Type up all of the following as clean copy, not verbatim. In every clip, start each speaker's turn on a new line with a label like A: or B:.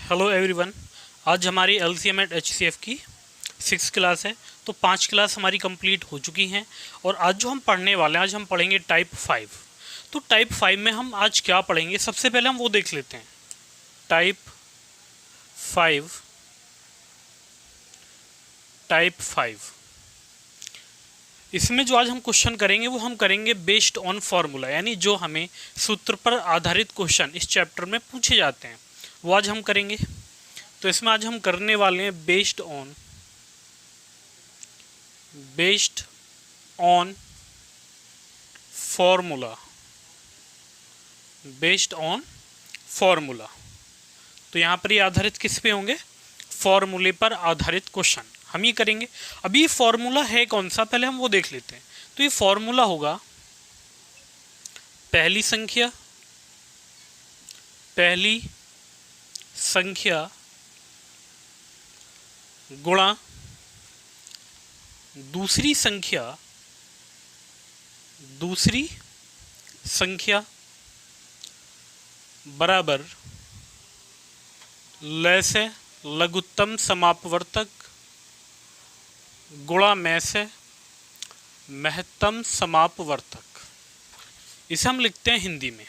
A: Hello everyone. आज हमारी LCM and HCF की 6 क्लास है। तो 5 क्लास हमारी कंप्लीट हो चुकी हैं और आज जो हम पढ़ने वाले हैं, आज हम पढ़ेंगे टाइप 5। तो टाइप 5 में हम आज क्या पढ़ेंगे, सबसे पहले हम वो देख लेते हैं। टाइप 5 इसमें जो आज हम क्वेश्चन करेंगे वो हम करेंगे बेस्ड ऑन फार्मूला, यानी जो हमें सूत्र पर आधारित क्वेश्चन इस चैप्टर में पूछे जाते हैं वो आज हम करेंगे। तो इसमें आज हम करने वाले हैं बेस्ड ऑन फॉर्मूला। तो यहाँ पर ये आधारित किस पे होंगे? फॉर्मूले पर आधारित क्वेश्चन हम ये करेंगे। अभी ये फॉर्मूला है कौन सा, पहले हम वो देख लेते हैं। तो ये फॉर्मूला होगा पहली संख्या गुणा दूसरी संख्या बराबर लय से लघुत्तम समापवर्तक गुणा में से महत्तम समापवर्तक। इसे हम लिखते हैं हिंदी में,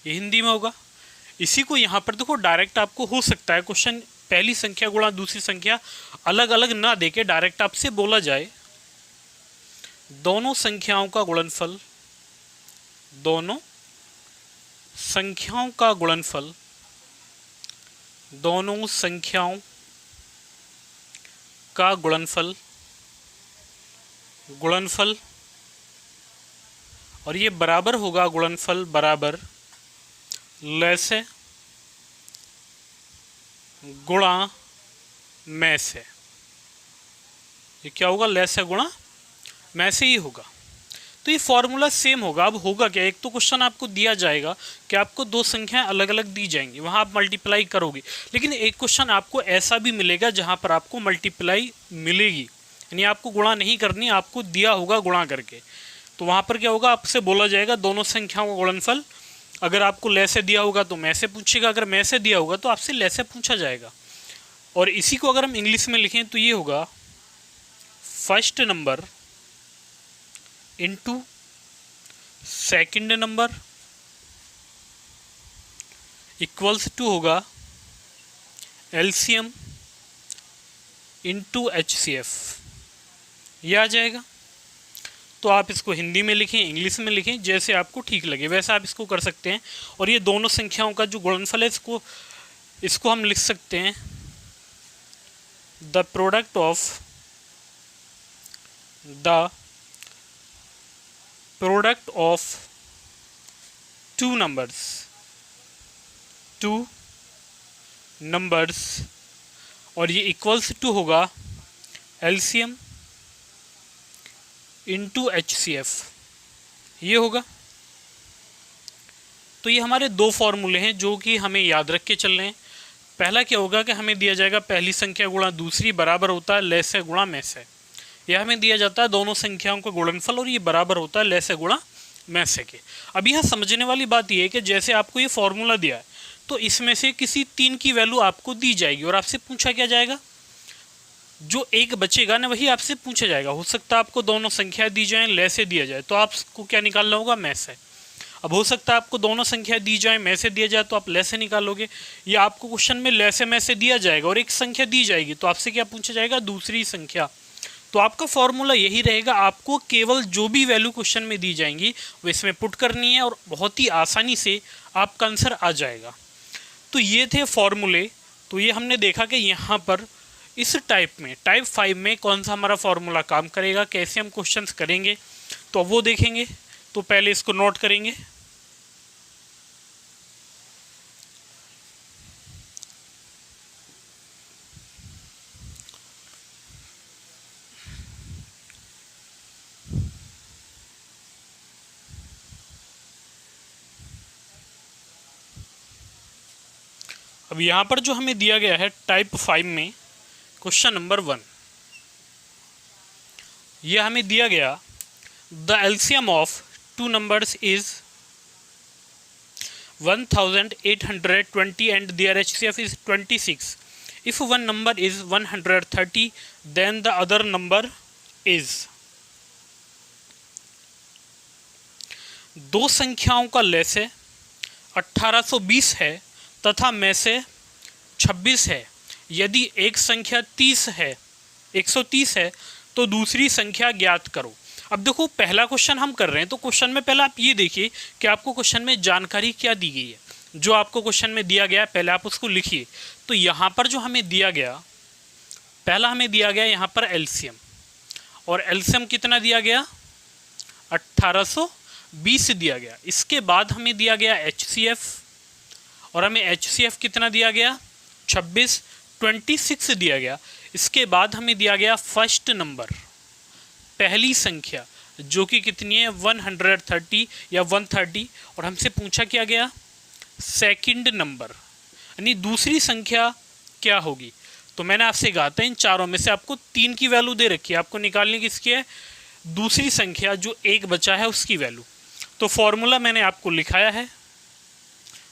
A: ये हिंदी में होगा। इसी को यहाँ पर देखो डायरेक्ट आपको हो सकता है क्वेश्चन पहली संख्या गुणा दूसरी संख्या अलग अलग ना देके डायरेक्ट आपसे बोला जाए दोनों संख्याओं का गुणनफल और ये बराबर होगा गुणनफल बराबर लय से गुणा में से। ये क्या होगा? लय से गुणा में से ही होगा। तो ये फॉर्मूला सेम होगा। अब होगा क्या, एक तो क्वेश्चन आपको दिया जाएगा कि आपको दो संख्याएं अलग अलग दी जाएंगी, वहां आप मल्टीप्लाई करोगे। लेकिन एक क्वेश्चन आपको ऐसा भी मिलेगा जहां पर आपको मल्टीप्लाई मिलेगी, यानी आपको गुणा नहीं करनी, आपको दिया होगा गुणा करके। तो वहां पर क्या होगा, आपसे बोला जाएगा दोनों संख्याओं का गुणनफल। अगर आपको लय से दिया होगा तो मैं से पूछेगा, अगर मैं से दिया होगा तो आपसे लय से पूछा जाएगा। और इसी को अगर हम इंग्लिश में लिखें तो ये होगा first number into second number equals to होगा एलसीएम इनटू एचसीएफ। ये आ जाएगा। तो आप इसको हिंदी में लिखें, इंग्लिश में लिखें, जैसे आपको ठीक लगे वैसा आप इसको कर सकते हैं। और ये दोनों संख्याओं का जो गुणनफल है इसको हम लिख सकते हैं the product of two numbers और ये इक्वल्स टू होगा एलसीएम इनटू एचसीएफ। ये होगा। तो ये हमारे दो फॉर्मूले हैं जो कि हमें याद रख के चल रहे हैं। पहला क्या होगा कि हमें दिया जाएगा पहली संख्या गुणा दूसरी बराबर होता है लय से गुणा में से। यह हमें दिया जाता है दोनों संख्याओं का गुणनफल और ये बराबर होता है लय से गुणा में से के। अब यहाँ समझने वाली बात यह है कि जैसे आपको ये फॉर्मूला दिया है तो इसमें से किसी तीन की वैल्यू आपको दी जाएगी और आपसे पूछा क्या जाएगा, जो एक बचेगा ना वही आपसे पूछा जाएगा। हो सकता है आपको दोनों संख्या दी जाए लय से दिया जाए तो आपको क्या निकालना होगा, में से। अब हो सकता है आपको दोनों संख्या दी जाए में से दिया जाए तो आप लय से निकालोगे, या आपको क्वेश्चन में लय से में से दिया जाएगा और एक संख्या दी जाएगी तो आपसे क्या पूछा जाएगा, दूसरी संख्या। तो आपका फॉर्मूला यही रहेगा, आपको केवल जो भी वैल्यू क्वेश्चन में दी जाएंगी वो इसमें पुट करनी है और बहुत ही आसानी से आपका आंसर आ जाएगा। तो ये थे फॉर्मूले। तो ये हमने देखा कि यहाँ पर इस टाइप 5 में कौन सा हमारा फॉर्मूला काम करेगा, कैसे हम क्वेश्चंस करेंगे, तो वो देखेंगे। तो पहले इसको नोट करेंगे। अब यहाँ पर जो हमें दिया गया है टाइप 5 में क्वेश्चन नंबर 1, यह हमें दिया गया the LCM of two numbers is 1820 and their HCF is 26. If one number is 130, then the other number is। दो संख्याओं का लैसे 1820 है तथा में से 26 है। यदि एक संख्या 30 है 130 है तो दूसरी संख्या ज्ञात करो। अब देखो पहला क्वेश्चन हम कर रहे हैं, तो क्वेश्चन में पहले आप ये देखिए कि आपको क्वेश्चन में जानकारी क्या दी गई है। जो आपको क्वेश्चन में दिया गया है पहले आप उसको लिखिए। तो यहाँ पर जो हमें दिया गया, पहला हमें दिया गया यहाँ पर एलसीएम, और एलसीएम कितना दिया गया 1820 दिया गया। इसके बाद हमें दिया गया एचसीएफ, और हमें एचसीएफ कितना दिया गया 26 दिया गया। इसके बाद हमें दिया गया फर्स्ट नंबर, पहली संख्या जो कि कितनी है 130 या 130, और हमसे पूछा क्या गया सेकंड नंबर, यानी दूसरी संख्या क्या होगी। तो मैंने आपसे कहा था इन चारों में से आपको 3 की वैल्यू दे रखी है, आपको निकालने किसकी है दूसरी संख्या जो एक बचा है उसकी वैल्यू। तो फॉर्मूला मैंने आपको लिखाया है,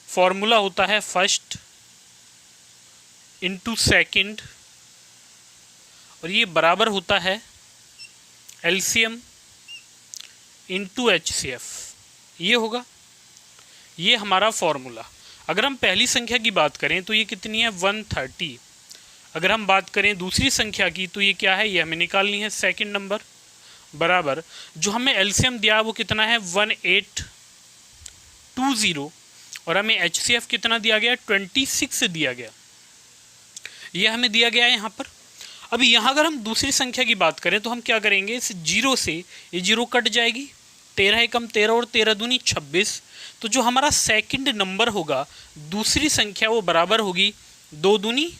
A: फॉर्मूला होता है फर्स्ट इंटू सेकेंड, और ये बराबर होता है एलसीएम इंटू एचसीएफ, ये होगा, ये हमारा फॉर्मूला। अगर हम पहली संख्या की बात करें तो ये कितनी है 130। अगर हम बात करें दूसरी संख्या की तो ये क्या है, ये हमें निकालनी है सेकंड नंबर, बराबर जो हमें एलसीएम दिया वो कितना है 1820, और हमें एचसीएफ कितना दिया गया 26 दिया गया, ये हमें दिया गया है यहाँ पर। अभी यहाँ अगर हम दूसरी संख्या की बात करें तो हम क्या करेंगे, इस जीरो से ये जीरो कट जाएगी, 13 एकम 13 और 13 दूनी 26। तो जो हमारा सेकंड नंबर होगा दूसरी संख्या वो बराबर होगी 2 दूनी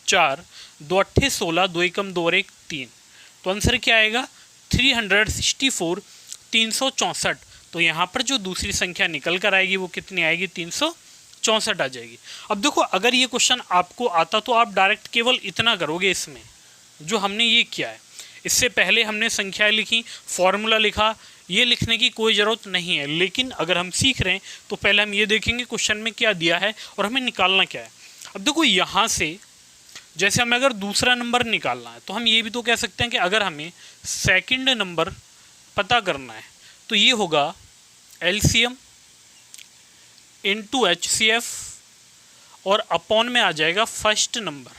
A: 4, 2 अट्ठे 16, 2 एकम 2 और 1 3। तो आंसर क्या आएगा 364, 364। तो यहाँ पर जो दूसरी संख्या निकल कर आएगी वो कितनी आएगी 364 आ जाएगी। अब देखो अगर ये क्वेश्चन आपको आता तो आप डायरेक्ट केवल इतना करोगे, इसमें जो हमने ये किया है, इससे पहले हमने संख्याएं लिखी, फॉर्मूला लिखा, ये लिखने की कोई ज़रूरत नहीं है। लेकिन अगर हम सीख रहे हैं तो पहले हम ये देखेंगे क्वेश्चन में क्या दिया है और हमें निकालना क्या है। अब देखो यहाँ से जैसे हमें अगर दूसरा नंबर निकालना है तो हम ये भी तो कह सकते हैं कि अगर हमें सेकंड नंबर पता करना है तो ये होगा एलसीएम इंटू एचसीएफ, और अपॉन में आ जाएगा फर्स्ट नंबर।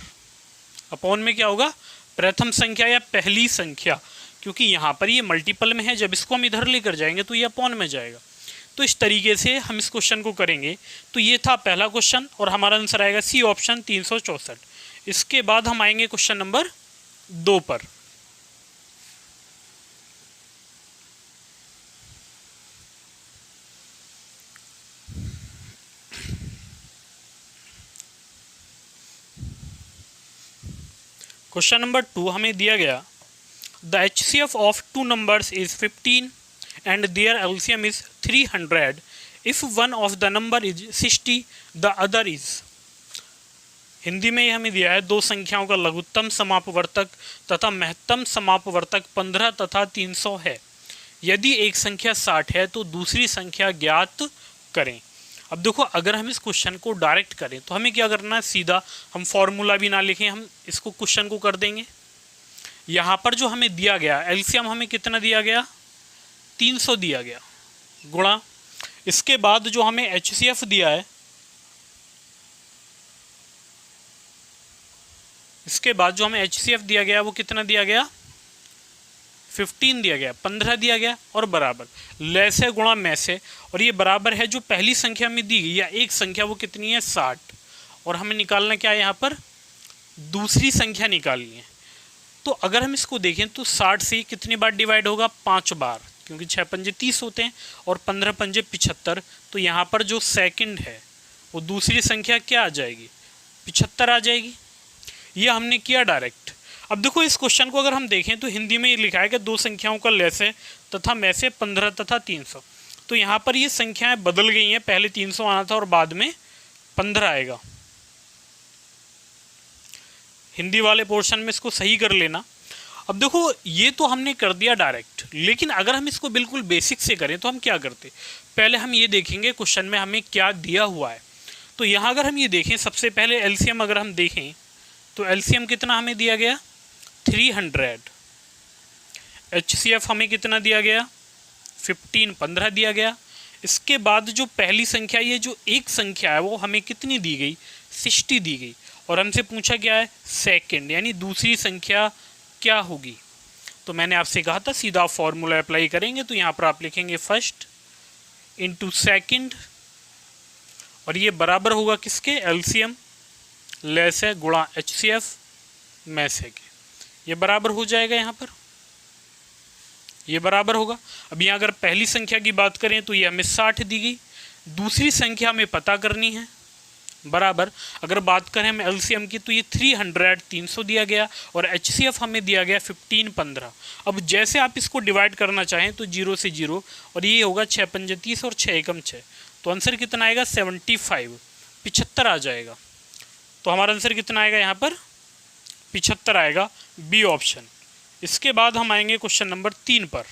A: अपॉन में क्या होगा प्रथम संख्या या पहली संख्या, क्योंकि यहाँ पर ये मल्टीपल में है, जब इसको हम इधर लेकर जाएंगे तो ये अपॉन में जाएगा। तो इस तरीके से हम इस क्वेश्चन को करेंगे। तो ये था पहला क्वेश्चन और हमारा आंसर आएगा सी ऑप्शन 364। इसके बाद हम आएंगे क्वेश्चन नंबर 2 पर। क्वेश्चन नंबर 2 हमें दिया गया the HCF of two numbers is 15 and their LCM is 300. If one of the number is 60, the other is। Hindi में ये हमें दिया है दो संख्याओं का लघुत्तम समापवर्तक तथा महत्तम समापवर्तक 15 तथा 300 है। यदि एक संख्या 60 है तो दूसरी संख्या ज्ञात करें। अब देखो अगर हम इस क्वेश्चन को डायरेक्ट करें तो हमें क्या करना है, सीधा हम फॉर्मूला भी ना लिखें, हम इसको क्वेश्चन को कर देंगे। यहाँ पर जो हमें दिया गया एलसीएम हमें कितना दिया गया 300 दिया गया, गुणा इसके बाद जो हमें एचसीएफ दिया है, इसके बाद जो हमें एचसीएफ दिया गया वो कितना दिया गया 15 दिया गया, 15 दिया गया, और बराबर लेस है गुणा में से, और ये बराबर है जो पहली संख्या में दी गई या एक संख्या वो कितनी है 60, और हमें निकालना क्या है यहाँ पर दूसरी संख्या निकालनी है। तो अगर हम इसको देखें तो 60 से कितनी बार डिवाइड होगा 5 बार, क्योंकि 6 पंजे 30 होते हैं और 15 पंजे 75। तो यहाँ पर जो सेकंड है वो दूसरी संख्या क्या आ जाएगी 75 आ जाएगी। ये हमने किया डायरेक्ट। अब देखो इस क्वेश्चन को अगर हम देखें तो हिंदी में ये लिखा है कि दो संख्याओं का लैसे तथा में से 15 तथा 300। तो यहाँ पर ये संख्याएं बदल गई हैं, पहले 300 आना था और बाद में 15 आएगा। हिंदी वाले पोर्शन में इसको सही कर लेना। अब देखो ये तो हमने कर दिया डायरेक्ट, लेकिन अगर हम इसको बिल्कुल बेसिक से करें तो हम क्या करते, पहले हम ये देखेंगे क्वेश्चन में हमें क्या दिया हुआ है। तो यहाँ अगर हम ये देखें, सबसे पहले एलसीएम अगर हम देखें तो एलसीएम कितना हमें दिया गया 300, एचसीएफ हमें कितना दिया गया 15 दिया गया। इसके बाद जो पहली संख्या, ये जो एक संख्या है वो हमें कितनी दी गई 60 दी गई, और हमसे पूछा क्या है सेकंड, यानी दूसरी संख्या क्या होगी। तो मैंने आपसे कहा था सीधा फॉर्मूला अप्लाई करेंगे, तो यहाँ पर आप लिखेंगे फर्स्ट इंटू सेकेंड, और ये बराबर होगा किसके, एलसीएम लेस है गुणा एचसीएफ मैस है के, ये बराबर हो जाएगा, यहाँ पर ये बराबर होगा। अब यहाँ अगर पहली संख्या की बात करें तो ये हमें 60 दी गई, दूसरी संख्या हमें पता करनी है बराबर। अगर बात करें हम एलसीएम की तो ये 300 दिया गया, और एचसीएफ हमें दिया गया 15। अब जैसे आप इसको डिवाइड करना चाहें तो 0 से 0, और ये होगा 6 पंजे 30 और 6 एकम 6, तो आंसर कितना आएगा 75 आ जाएगा। तो हमारा आंसर कितना आएगा यहाँ पर 75 आएगा, बी ऑप्शन। इसके बाद हम आएंगे क्वेश्चन नंबर 3 पर।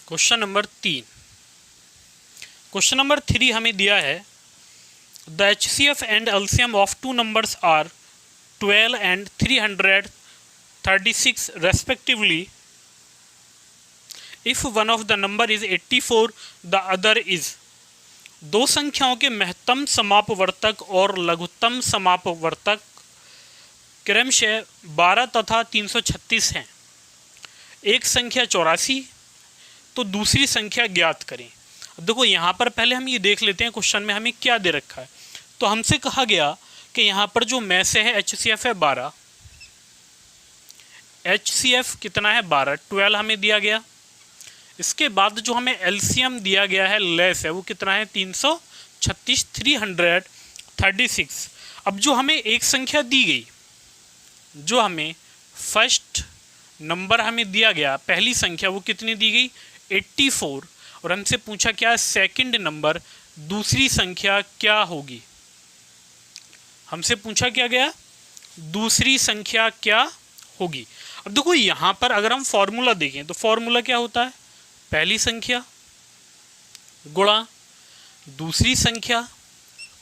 A: क्वेश्चन नंबर 3, क्वेश्चन नंबर 3 हमें दिया है the HCF and LCM of two numbers are 12 and 336 respectively. If one of the number is 84, the other is। दो संख्याओं के महत्तम समापवर्तक और लघुत्तम समापवर्तक क्रमशः 12 तथा 336 हैं। एक संख्या 84, तो दूसरी संख्या ज्ञात करें। अब देखो यहाँ पर पहले हम ये देख लेते हैं क्वेश्चन में हमें क्या दे रखा है। तो हमसे कहा गया कि यहाँ पर जो मैस है एचसीएफ है 12, एचसीएफ कितना है 12, 12 हमें दिया गया। इसके बाद जो हमें एलसीएम दिया गया है लेस है वो कितना है 336, 336। अब जो हमें एक संख्या दी गई, जो हमें फर्स्ट नंबर हमें दिया गया, पहली संख्या वो कितनी दी गई 84, और हमसे पूछा क्या सेकंड नंबर दूसरी संख्या क्या होगी। हमसे पूछा क्या गया दूसरी संख्या क्या होगी। अब देखो यहाँ पर अगर हम फॉर्मूला देखें तो फॉर्मूला क्या होता है, पहली संख्या गुणा दूसरी संख्या,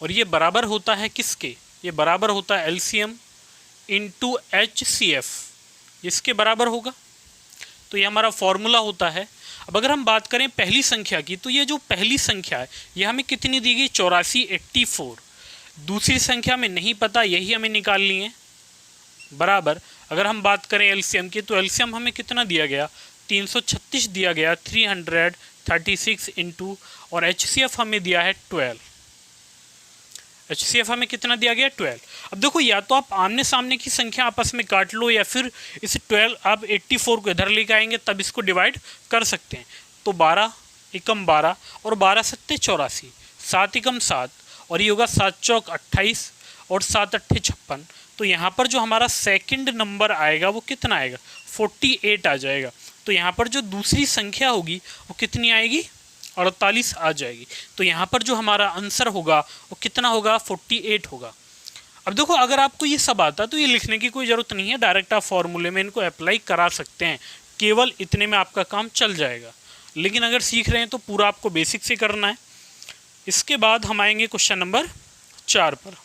A: और ये बराबर होता है किसके, ये बराबर होता है एलसीएम इंटू एचसीएफ, इसके बराबर होगा। तो ये हमारा फॉर्मूला होता है। अब अगर हम बात करें पहली संख्या की, तो ये जो पहली संख्या है ये हमें कितनी दी गई 84, 84। दूसरी संख्या में नहीं पता, यही हमें निकालनी है बराबर। अगर हम बात करें एलसीएम की, तो एलसीएम हमें कितना दिया गया 336 दिया गया, 336 इंटू, और एचसीएफ हमें दिया है 12। एचसीएफ हमें कितना दिया गया 12। अब देखो या तो आप आमने सामने की संख्या आपस में काट लो, या फिर इस 12 आप 84 को इधर लेकर आएंगे तब इसको डिवाइड कर सकते हैं। तो 12 एकम 12 और 12 सत्ते 84, 7 एकम 7, और ये होगा 7 चौक 28 और 7 अट्ठे 56। तो यहाँ पर जो हमारा सेकंड नंबर आएगा वो कितना आएगा 48 आ जाएगा। तो यहाँ पर जो दूसरी संख्या होगी वो कितनी आएगी 48 आ जाएगी। तो यहाँ पर जो हमारा आंसर होगा वो कितना होगा 48 होगा। अब देखो अगर आपको ये सब आता तो ये लिखने की कोई ज़रूरत नहीं है, डायरेक्ट आप फॉर्मूले में इनको अप्लाई करा सकते हैं, केवल इतने में आपका काम चल जाएगा। लेकिन अगर सीख रहे हैं तो पूरा आपको बेसिक से करना है। इसके बाद हम आएंगे क्वेश्चन नंबर 4 पर।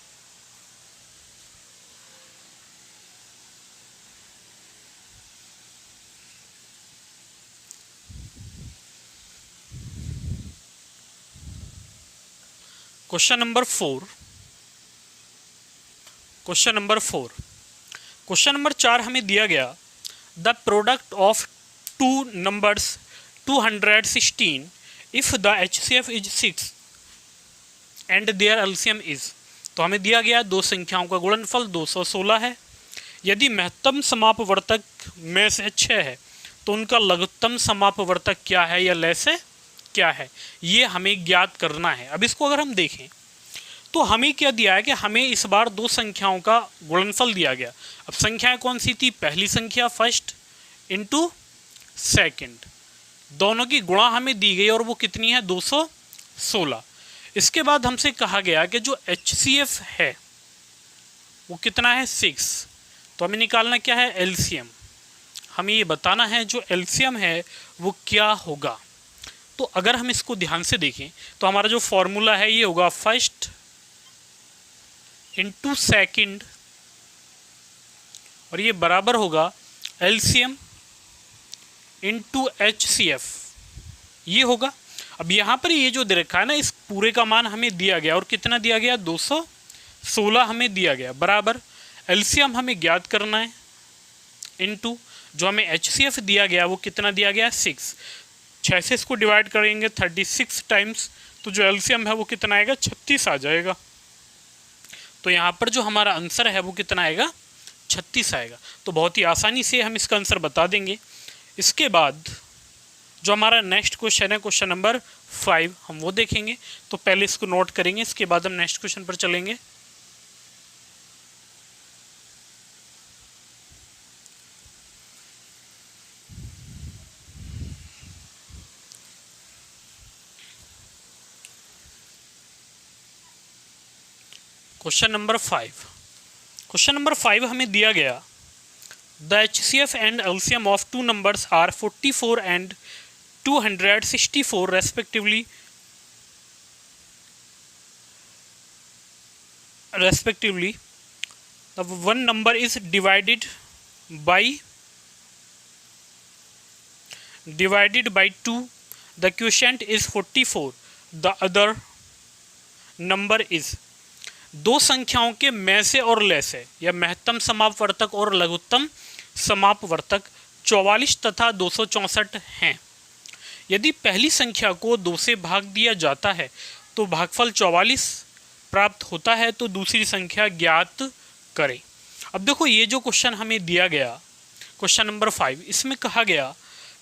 A: Question number 4, question number 4, question number 4 हमें दिया गया the product of two numbers 216 if the HCF is 6 and their LCM is. तो हमें दिया गया दो संख्याओं का गुणनफल 216 है। यदि महत्तम समापवर्तक में से 6 है तो उनका लघुत्तम समापवर्तक क्या है या लेस है क्या है, ये हमें ज्ञात करना है। अब इसको अगर हम देखें तो हमें क्या दिया है कि हमें इस बार दो संख्याओं का गुणनफल दिया गया। अब संख्याएं कौन सी थी? पहली संख्या फर्स्ट इंटू सेकेंड, दोनों की गुणा हमें दी गई और वो कितनी है? 216। इसके बाद हमसे कहा गया कि जो HCF है वो कितना है? 6। तो हमें निकालना क्या है? LCM। हमें ये बताना है जो LCM है वो क्या होगा। तो अगर हम इसको ध्यान से देखें तो हमारा जो फॉर्मूला है ये होगा फर्स्ट इंटू सेकेंड और ये बराबर होगा LCM इंटू HCF, ये होगा। अब यहाँ पर ये जो दे रखा है ना, इस पूरे का मान हमें दिया गया और कितना दिया गया? 216 हमें दिया गया, बराबर LCM हमें ज्ञात करना है इंटू जो हमें HCF दिया गया वो कितना दिया गया? 6। 6 से इसको डिवाइड करेंगे 36 टाइम्स, तो जो LCM है वो कितना आएगा? 36 आ जाएगा। तो यहाँ पर जो हमारा आंसर है वो कितना आएगा? 36 आएगा। तो बहुत ही आसानी से हम इसका आंसर बता देंगे। इसके बाद जो हमारा नेक्स्ट क्वेश्चन है, क्वेश्चन नंबर 5, हम वो देखेंगे। तो पहले इसको नोट करेंगे, इसके बाद हम नेक्स्ट क्वेश्चन पर चलेंगे। Question number 5। क्वेश्चन नंबर 5 हमें दिया गया the HCF and LCM of two numbers are 44 and 264 respectively the one number is divided by 2, the quotient is 44, the other number is। दो संख्याओं के में से और ले से या महत्तम समापवर्तक और लघुत्तम समापवर्तक 44 तथा 264 हैं। यदि पहली संख्या को 2 से भाग दिया जाता है तो भागफल 44 प्राप्त होता है, तो दूसरी संख्या ज्ञात करें। अब देखो ये जो क्वेश्चन हमें दिया गया, क्वेश्चन नंबर 5, इसमें कहा गया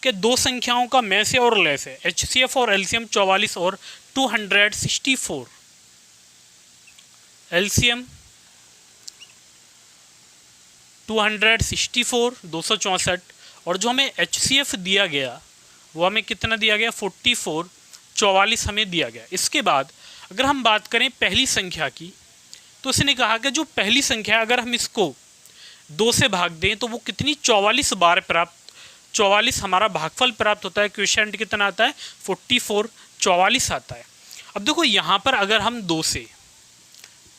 A: कि दो संख्याओं का में से और ले से HCF और LCM 44 और 264। LCM 264 264 और जो हमें HCF दिया गया वो हमें कितना दिया गया? 44 44 हमें दिया गया। इसके बाद अगर हम बात करें पहली संख्या की, तो उसने कहा कि जो पहली संख्या अगर हम इसको 2 से भाग दें तो वो कितनी? 44 बार प्राप्त, 44 हमारा भागफल प्राप्त होता है। क्वोशिएंट कितना आता है? 44 44 आता है। अब देखो यहाँ पर अगर हम 2 से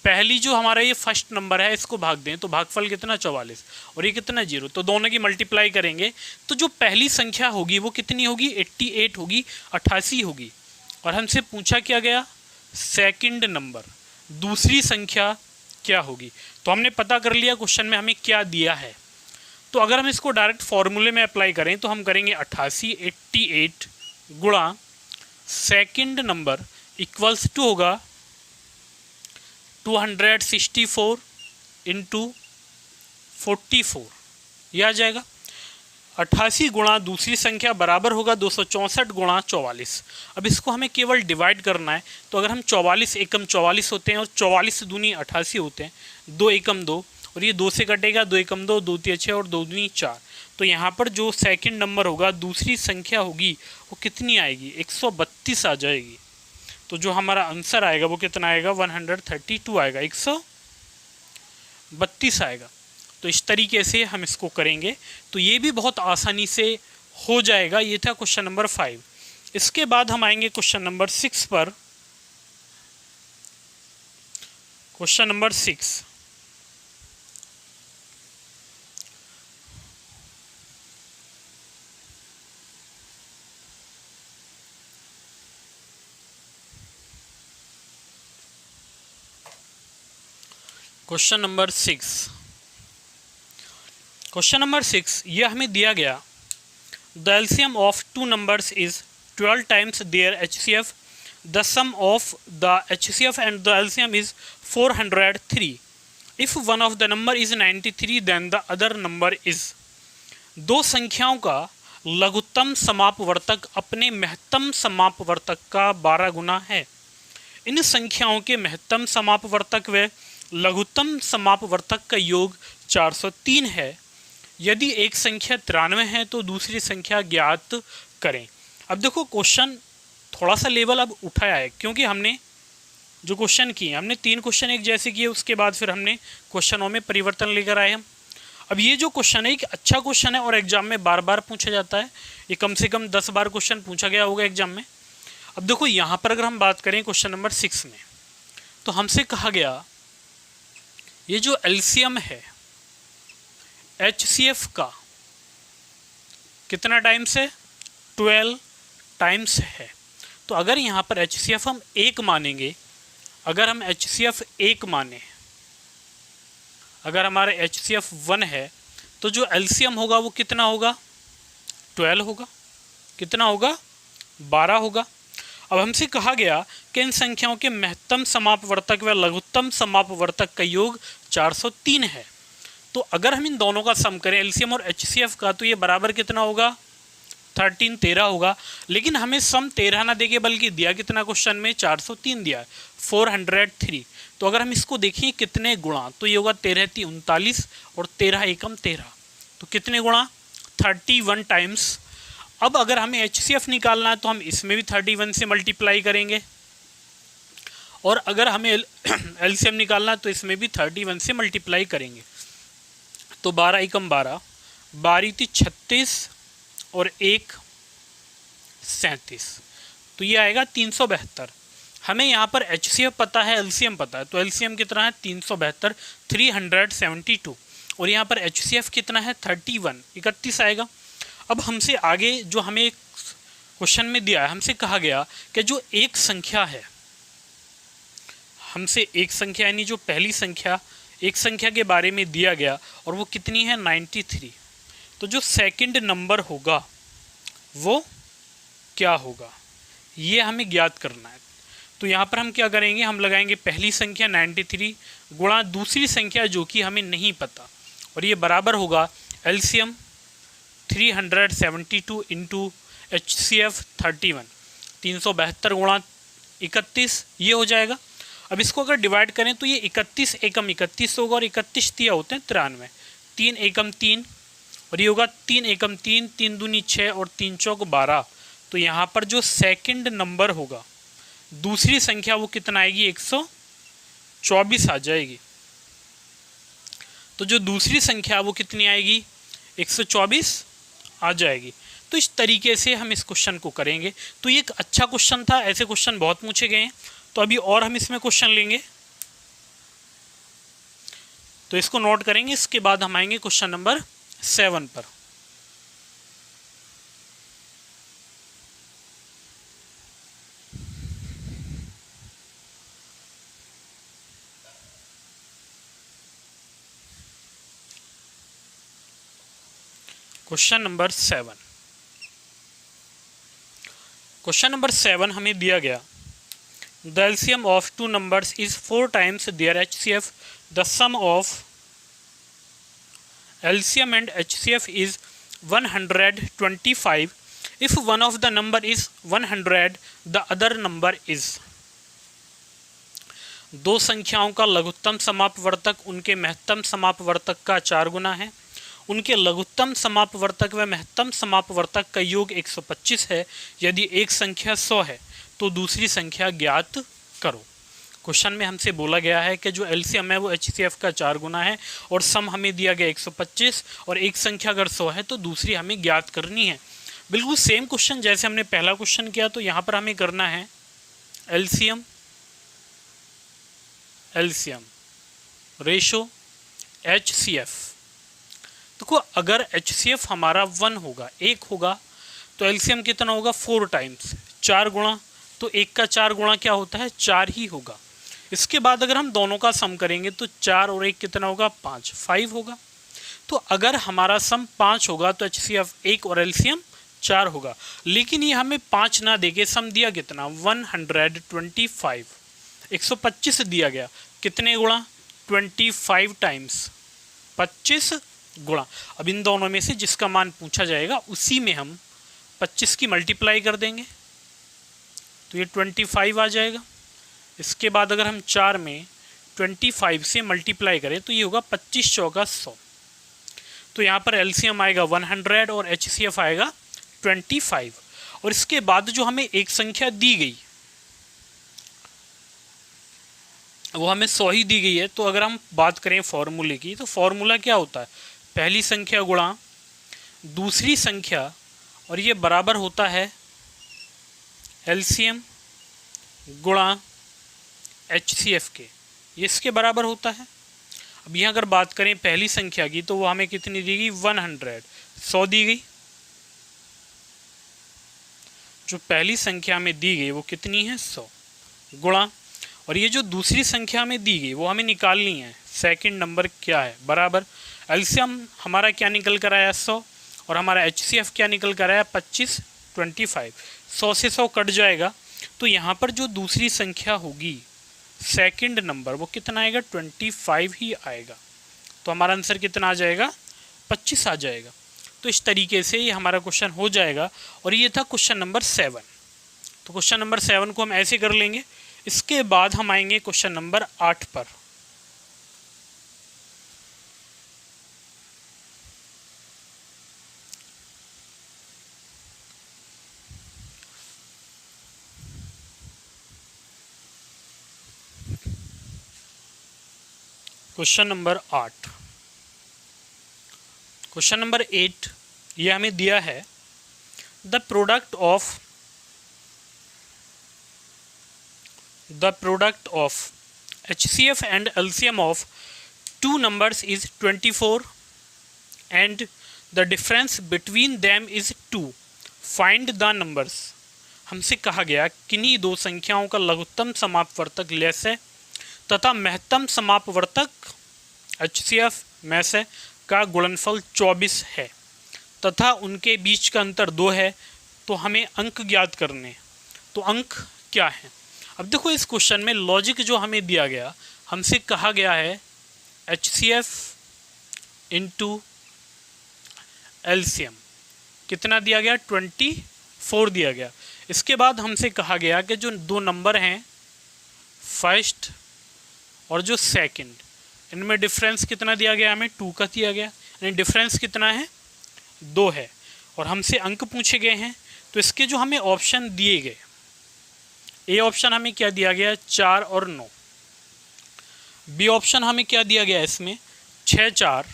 A: पहली जो हमारा ये फर्स्ट नंबर है इसको भाग दें तो भागफल कितना? 44 और ये कितना? 0। तो दोनों की मल्टीप्लाई करेंगे तो जो पहली संख्या होगी वो कितनी होगी? 88 होगी, 88 होगी। और हमसे पूछा क्या गया? सेकंड नंबर, दूसरी संख्या क्या होगी? तो हमने पता कर लिया क्वेश्चन में हमें क्या दिया है। तो अगर हम इसको डायरेक्ट फॉर्मूले में अप्लाई करें तो हम करेंगे 88 गुणा सेकंड नंबर इक्वल्स टू होगा 264 इंटू 44, यह आ जाएगा। 88 गुणा दूसरी संख्या बराबर होगा 264 गुणा 44। अब इसको हमें केवल डिवाइड करना है। तो अगर हम 44 एकम 44 होते हैं और 44 दूनी 88 होते हैं, 2 एकम 2 और ये 2 से कटेगा, 2 एकम 2, 2 तिया 6 और 2 दूनी 4। तो यहाँ पर जो सेकंड नंबर होगा, दूसरी संख्या होगी, वो कितनी आएगी? 132 आ जाएगी। तो जो हमारा आंसर आएगा वो कितना आएगा? 132 आएगा, 132 आएगा। तो इस तरीके से हम इसको करेंगे तो ये भी बहुत आसानी से हो जाएगा। ये था क्वेश्चन नंबर 5। इसके बाद हम आएंगे क्वेश्चन नंबर 6 पर। Question number 6, question number 6, question number 6 यह हमें दिया गया the LCM of two numbers is 12 times their HCF, the sum of the HCF and the LCM is 403। If one of the number is 93 then the other number is. दो संख्याओं का लघुत्तम समापवर्तक अपने महत्तम समापवर्तक का 12 गुना है। इन संख्याओं के महत्तम समापवर्तक व लघुत्तम समापवर्तक का योग 403 है। यदि एक संख्या 93 है तो दूसरी संख्या ज्ञात करें। अब देखो क्वेश्चन थोड़ा सा लेवल अब उठाया है, क्योंकि हमने जो क्वेश्चन किए, हमने 3 क्वेश्चन एक जैसे किए, उसके बाद फिर हमने क्वेश्चनों में परिवर्तन लेकर आए हम। अब ये जो क्वेश्चन है एक अच्छा क्वेश्चन है और एग्जाम में बार बार पूछा जाता है। ये कम से कम 10 बार क्वेश्चन पूछा गया होगा एग्जाम में। अब देखो यहाँ पर अगर हम बात करें क्वेश्चन नंबर 6 में, तो हमसे कहा गया ये जो एलसीएम है HCF का कितना टाइम्स है, 12 टाइम्स है। तो अगर यहाँ पर HCF हम 1 मानेंगे, अगर हम HCF 1 माने, अगर हमारा HCF 1 है, तो जो LCM होगा वो कितना होगा, 12 होगा। कितना होगा, 12 होगा। अब हमसे कहा गया कि इन संख्याओं के महत्तम समापवर्तक व लघुत्तम समापवर्तक का योग 403 है। तो अगर हम इन दोनों का सम करें LCM और HCF का, तो ये बराबर कितना होगा, 13 होगा। लेकिन हमें सम 13 ना देके बल्कि दिया कितना क्वेश्चन में, 403 दिया है, 403। तो अगर हम इसको देखें कितने गुणा, तो ये होगा 13 × 39 और 13 एकम 13, तो कितने गुणा, 31 टाइम्स। अब अगर हमें HCF निकालना है तो हम इसमें भी 31 से मल्टीप्लाई करेंगे, और अगर हमें LCM निकालना है तो इसमें भी 31 से मल्टीप्लाई करेंगे। तो 12 एकम 12, 12 × 36 और 1 37, तो ये आएगा 372। हमें यहाँ पर HCF पता है, LCM पता है, तो LCM कितना है, 372, 372, और यहाँ पर HCF कितना है, 31 आएगा। अब हमसे आगे जो हमें एक क्वेश्चन में दिया है, हमसे कहा गया कि जो एक संख्या है, हमसे एक संख्या यानी जो पहली संख्या, एक संख्या के बारे में दिया गया और वो कितनी है, 93। तो जो सेकंड नंबर होगा वो क्या होगा, ये हमें ज्ञात करना है। तो यहाँ पर हम क्या करेंगे, हम लगाएंगे पहली संख्या 93 गुणा दूसरी संख्या जो कि हमें नहीं पता, और ये बराबर होगा LCM 372 इंटू HCF 31, 372 गुणा 31, ये हो जाएगा। अब इसको अगर डिवाइड करें तो ये 31 एकम 31 होगा, और 31 तिया होते हैं 93, 3 एकम 3, और ये होगा 3 एकम 3, 3 दूनी 6 और 3 चौक 12। तो यहाँ पर जो सेकंड नंबर होगा, दूसरी संख्या वो कितना आएगी, 124 आ जाएगी। तो जो दूसरी संख्या वो कितनी आएगी, 124 आ जाएगी। तो इस तरीके से हम इस क्वेश्चन को करेंगे। तो ये एक अच्छा क्वेश्चन था, ऐसे क्वेश्चन बहुत पूछे गए हैं। तो अभी और हम इसमें क्वेश्चन लेंगे, तो इसको नोट करेंगे। इसके बाद हम आएंगे क्वेश्चन नंबर 7 पर। क्वेश्चन नंबर 7, क्वेश्चन नंबर 7 हमें दिया गया, the LCM of two numbers is 4 times their HCF, the sum of LCM and HCF is 125. If one of the number is 100, the other number is। दो संख्याओं का लघुत्तम समापवर्तक उनके महत्तम समापवर्तक का 4 गुना है। उनके लघुत्तम समापवर्तक व महत्तम समापवर्तक का योग 125 है। यदि एक संख्या 100 है तो दूसरी संख्या ज्ञात करो। क्वेश्चन में हमसे बोला गया है कि जो एलसीएम है वो HCF का 4 गुना है और सम हमें दिया गया 125, और एक संख्या अगर 100 है तो दूसरी हमें ज्ञात करनी है। बिल्कुल सेम क्वेश्चन जैसे हमने पहला क्वेश्चन किया, तो यहाँ पर हमें करना है एलसीएम रेशो HCF। देखो अगर HCF हमारा 1 होगा, 1 होगा, तो एलसीएम कितना होगा 4 टाइम्स, 4 गुणा, तो 1 का 4 गुणा क्या होता है 4 ही होगा। इसके बाद अगर हम दोनों का सम करेंगे तो 4 और 1 कितना होगा 5 होगा। तो अगर हमारा सम 5 होगा तो HCF 1 और LCM 4 होगा। लेकिन ये हमें 5 ना देके सम दिया कितना 125, 125 दिया गया, कितने गुणा 25 टाइम्स, 25 गुणा। अब इन दोनों में से जिसका मान पूछा जाएगा उसी में हम 25 की मल्टीप्लाई कर देंगे, तो ये 25 आ जाएगा। इसके बाद अगर हम 4 में 25 से मल्टीप्लाई करें तो ये होगा 25 चौका 100। तो यहाँ पर एलसीएम आएगा 100 और एचसीएफ आएगा 25। और इसके बाद जो हमें एक संख्या दी गई वो हमें 100 ही दी गई है। तो अगर हम बात करें फॉर्मूले की तो फॉर्मूला क्या होता है, पहली संख्या गुणा दूसरी संख्या, और ये बराबर होता है एलसीएम गुणा एचसीएफ के, ये इसके बराबर होता है। अब यहाँ अगर बात करें पहली संख्या की तो वो हमें कितनी दी गई 100, 100 दी गई। जो पहली संख्या में दी गई वो कितनी है 100 गुणा, और ये जो दूसरी संख्या में दी गई वो हमें निकालनी है, सेकंड नंबर क्या है, बराबर एलसीएम हमारा क्या निकल कर आया 100 और हमारा एचसीएफ क्या निकल कर आया 25, 25। 100 से 100 कट जाएगा तो यहाँ पर जो दूसरी संख्या होगी सेकंड नंबर वो कितना आएगा 25 ही आएगा। तो हमारा आंसर कितना आ जाएगा 25 आ जाएगा। तो इस तरीके से ये हमारा क्वेश्चन हो जाएगा। और ये था क्वेश्चन नंबर 7। तो क्वेश्चन नंबर 7 को हम ऐसे कर लेंगे। इसके बाद हम आएंगे क्वेश्चन नंबर 8 पर। क्वेश्चन नंबर 8, क्वेश्चन नंबर 8 ये हमें दिया है the product of HCF and LCM of two numbers is 24 and the difference between them is 2, find the numbers. हमसे कहा गया किन्हीं दो संख्याओं का लघुत्तम समापवर्तक लेस है तथा महत्तम समापवर्तक HCF में से का गुणनफल 24 है तथा उनके बीच का अंतर 2 है। तो हमें अंक ज्ञात करने। तो अंक क्या है? अब देखो इस क्वेश्चन में लॉजिक जो हमें दिया गया, हमसे कहा गया है HCF इंटू LCM कितना दिया गया 24 दिया गया। इसके बाद हमसे कहा गया कि जो दो नंबर हैं फर्स्ट और जो सेकंड, इनमें डिफरेंस कितना दिया गया, हमें 2 का दिया गया, यानी डिफरेंस कितना है 2 है। और हमसे अंक पूछे गए हैं। तो इसके जो हमें ऑप्शन दिए गए, ए ऑप्शन हमें क्या दिया गया 4 और 9, बी ऑप्शन हमें क्या दिया गया इसमें 6, 4,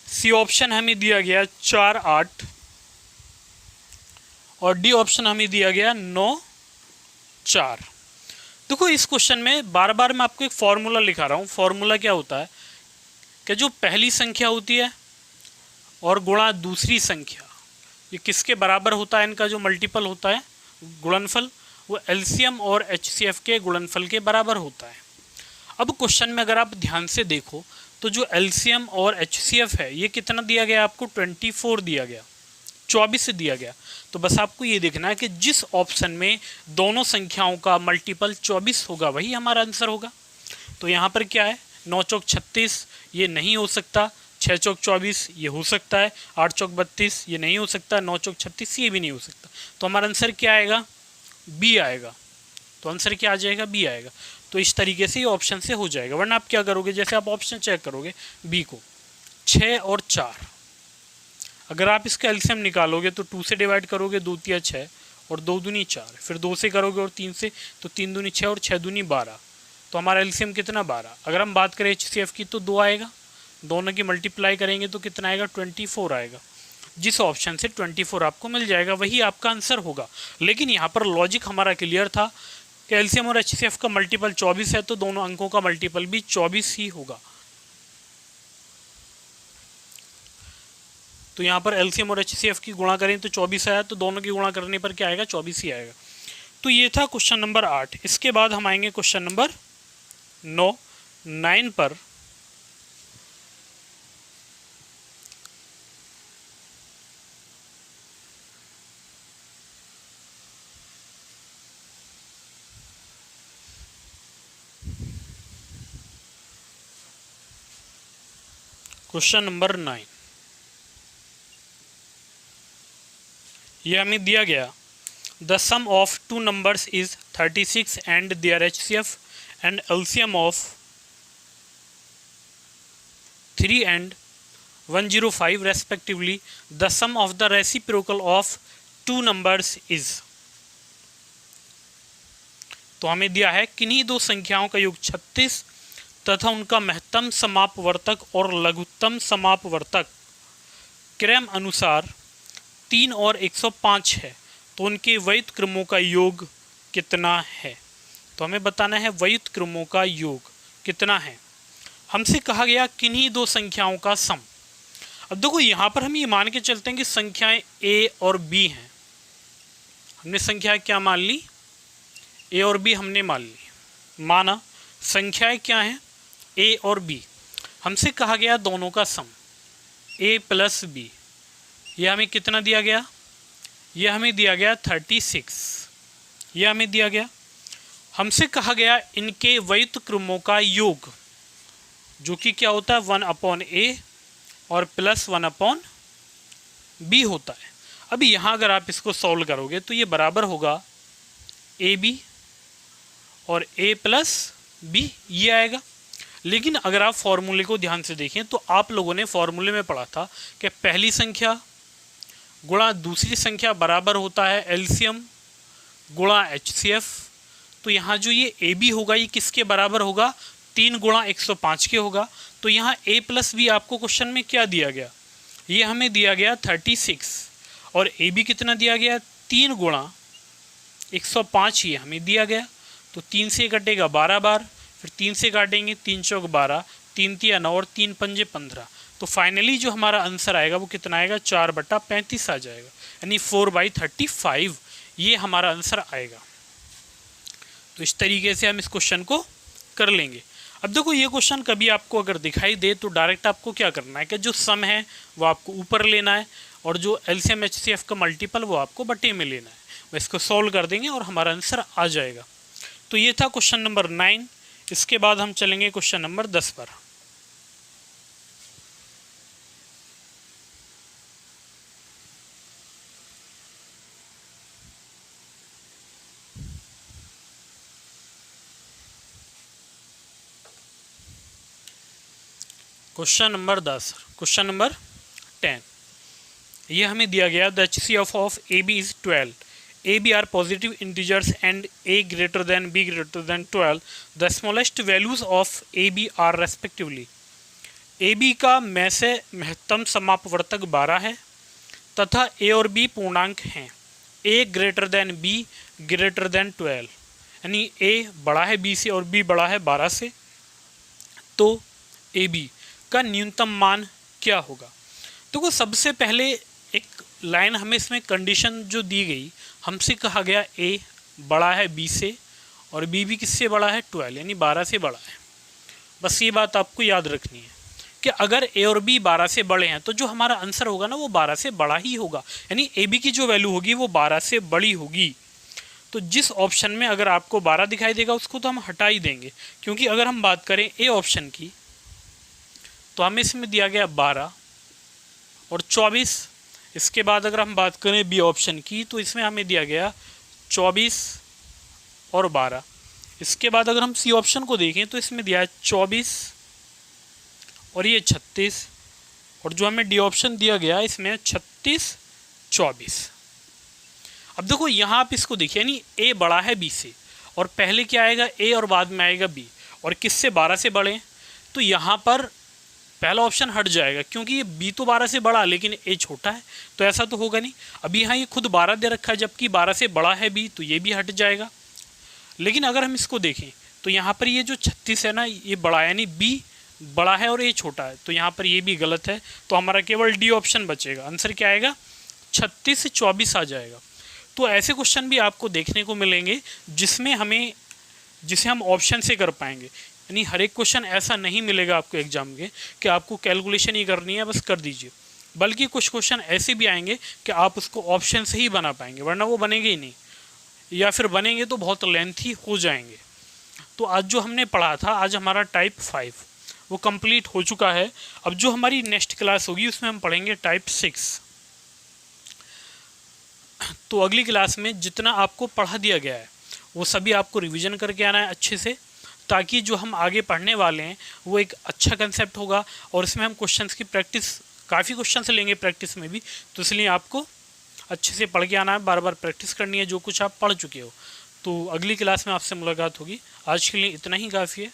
A: सी ऑप्शन हमें दिया गया 4, 8 और डी ऑप्शन हमें दिया गया 9, 4। देखो इस क्वेश्चन में बार बार मैं आपको एक फॉर्मूला लिखा रहा हूँ। फॉर्मूला क्या होता है कि जो पहली संख्या होती है और गुणा दूसरी संख्या, ये किसके बराबर होता है, इनका जो मल्टीपल होता है गुणनफल, वो एलसीएम और एचसीएफ के गुणनफल के बराबर होता है। अब क्वेश्चन में अगर आप ध्यान से देखो तो जो एलसीएम और एचसीएफ है ये कितना दिया गया आपको 24 दिया गया, 24 दिया गया। तो बस आपको ये देखना है कि जिस ऑप्शन में दोनों संख्याओं का मल्टीपल 24 होगा वही हमारा आंसर होगा। तो यहाँ पर क्या है 9 चौक 36 ये नहीं हो सकता, 6 चौक 24 ये हो सकता है, 8 चौक 32 ये नहीं हो सकता, 9 चौक 36 ये भी नहीं हो सकता। तो हमारा आंसर क्या आएगा बी आएगा। तो आंसर क्या आ जाएगा बी आएगा। तो इस तरीके से ये ऑप्शन से हो जाएगा। वरना आप क्या करोगे, जैसे आप ऑप्शन चेक करोगे बी को 6 और 4, अगर आप इसका एलसीएम निकालोगे तो 2 से डिवाइड करोगे 2 तिया 6 और 2 दूनी 4, फिर 2 से करोगे और 3 से तो 3 दूनी 6 और 6 दूनी 12। तो हमारा एलसीएम कितना 12। अगर हम बात करें एचसीएफ की तो 2 आएगा, दोनों की मल्टीप्लाई करेंगे तो कितना आएगा 24 आएगा। जिस ऑप्शन से 24 आपको मिल जाएगा वही आपका आंसर होगा। लेकिन यहाँ पर लॉजिक हमारा क्लियर था कि एलसीएम और एचसीएफ का मल्टीपल 24 है तो दोनों अंकों का मल्टीपल भी 24 ही होगा। तो यहाँ पर एलसीएम और एचसीएफ की गुणा करें तो 24 आया, तो दोनों की गुणा करने पर क्या आएगा 24 ही आएगा। तो ये था क्वेश्चन नंबर 8। इसके बाद हम आएंगे क्वेश्चन नंबर 9 पर। क्वेश्चन नंबर 9 ये हमें दिया गया the sum of two numbers is 36 and their HCF and LCM of 3 and 105 respectively. The sum of the reciprocal of two numbers is. तो हमें दिया है किन्हीं दो संख्याओं का योग 36 तथा उनका महत्तम समापवर्तक और लघुत्तम समापवर्तक क्रम अनुसार 3 और 105 है, तो उनके वैध क्रमों का योग कितना है। तो हमें बताना है वैध क्रमों का योग कितना है। हमसे कहा गया किन्हीं दो संख्याओं का सम। अब देखो यहाँ पर हम ये मान के चलते हैं कि संख्याएं A और B हैं। हमने संख्याएं क्या मान ली, A और B हमने मान ली, माना संख्याएं क्या हैं A और B। हमसे कहा गया दोनों का सम A प्लस B, यह हमें कितना दिया गया, यह हमें दिया गया 36, यह हमें दिया गया। हमसे कहा गया इनके वैध क्रमों का योग, जो कि क्या होता है 1/A और प्लस 1/B होता है। अभी यहाँ अगर आप इसको सॉल्व करोगे तो ये बराबर होगा AB और A प्लस B, ये आएगा। लेकिन अगर आप फॉर्मूले को ध्यान से देखें तो आप लोगों ने फॉर्मूले में पढ़ा था कि पहली संख्या गुणा दूसरी संख्या बराबर होता है LCM गुणा HCF। तो यहाँ जो ये AB होगा ये किसके बराबर होगा, 3 गुणा 105 के होगा। तो यहाँ A प्लस B आपको क्वेश्चन में क्या दिया गया, ये हमें दिया गया 36 और AB कितना दिया गया 3 गुणा 105, ये हमें दिया गया। तो 3 से कटेगा 12 बार, फिर 3 से काटेंगे 3 चौक 12, 3 तिया 9 और 3 पंजे 15। तो फाइनली जो हमारा आंसर आएगा वो कितना आएगा 4/35 आ जाएगा, यानी 4/35 ये हमारा आंसर आएगा। तो इस तरीके से हम इस क्वेश्चन को कर लेंगे। अब देखो ये क्वेश्चन कभी आपको अगर दिखाई दे तो डायरेक्ट आपको क्या करना है कि जो सम है वो आपको ऊपर लेना है और जो LCM HCF का मल्टीपल वो आपको बटे में लेना है। वह इसको सॉल्व कर देंगे और हमारा आंसर आ जाएगा। तो ये था क्वेश्चन नंबर 9। इसके बाद हम चलेंगे क्वेश्चन नंबर 10 पर। क्वेश्चन नंबर 10, क्वेश्चन नंबर 10, ये हमें दिया गया the HCF of AB is 12, AB are positive integers and A greater than B greater than 12, the smallest values of AB are respectively. AB का में से महत्तम समापवर्तक 12 है तथा A और B पूर्णांक हैं। A greater than B greater than 12, यानी A बड़ा है B से और B बड़ा है 12 से, तो AB का न्यूनतम मान क्या होगा। तो सबसे पहले एक लाइन हमें इसमें कंडीशन जो दी गई, हमसे कहा गया A बड़ा है B से और B भी किससे बड़ा है 12, यानी 12 से बड़ा है। बस ये बात आपको याद रखनी है कि अगर A और B 12 से बड़े हैं तो जो हमारा आंसर होगा ना वो 12 से बड़ा ही होगा, यानी AB की जो वैल्यू होगी वो 12 से बड़ी होगी। तो जिस ऑप्शन में अगर आपको 12 दिखाई देगा उसको तो हम हटा ही देंगे, क्योंकि अगर हम बात करें A ऑप्शन की तो हमें इसमें दिया गया 12 और 24। इसके बाद अगर हम बात करें B ऑप्शन की तो इसमें हमें दिया गया 24 और 12। इसके बाद अगर हम C ऑप्शन को देखें तो इसमें दिया है 24 और ये 36, और जो हमें D ऑप्शन दिया गया इसमें 36 24। अब देखो यहाँ आप इसको देखिए, यानी A बड़ा है B से और पहले क्या आएगा A और बाद में आएगा B, और किससे 12 से बड़े, तो यहाँ पर पहला ऑप्शन हट जाएगा क्योंकि ये B तो 12 से बड़ा लेकिन A छोटा है, तो ऐसा तो होगा नहीं। अभी यहाँ ये खुद 12 दे रखा है जबकि 12 से बड़ा है B, तो ये भी हट जाएगा। लेकिन अगर हम इसको देखें तो यहाँ पर ये जो 36 है ना ये बड़ा है, यानी B बड़ा है और A छोटा है, तो यहाँ पर ये भी गलत है। तो हमारा केवल D ऑप्शन बचेगा। आंसर क्या आएगा 36 से 24 आ जाएगा। तो ऐसे क्वेश्चन भी आपको देखने को मिलेंगे जिसे हम ऑप्शन से कर पाएंगे, यानी हर एक क्वेश्चन ऐसा नहीं मिलेगा आपको एग्जाम के कि आपको कैलकुलेशन ही करनी है बस कर दीजिए, बल्कि कुछ क्वेश्चन ऐसे भी आएंगे कि आप उसको ऑप्शन से ही बना पाएंगे, वरना वो बनेंगे ही नहीं, या फिर बनेंगे तो बहुत लेंथी हो जाएंगे। तो आज जो हमने पढ़ा था, आज हमारा टाइप 5 वो कंप्लीट हो चुका है। अब जो हमारी नेक्स्ट क्लास होगी उसमें हम पढ़ेंगे टाइप 6। तो अगली क्लास में जितना आपको पढ़ा दिया गया है वो सभी आपको रिवीजन करके आना है अच्छे से, ताकि जो हम आगे पढ़ने वाले हैं वो एक अच्छा कंसेप्ट होगा। और इसमें हम क्वेश्चंस की प्रैक्टिस, काफ़ी क्वेश्चंस लेंगे प्रैक्टिस में भी, तो इसलिए आपको अच्छे से पढ़ के आना है, बार बार प्रैक्टिस करनी है जो कुछ आप पढ़ चुके हो। तो अगली क्लास में आपसे मुलाकात होगी। आज के लिए इतना ही काफ़ी है।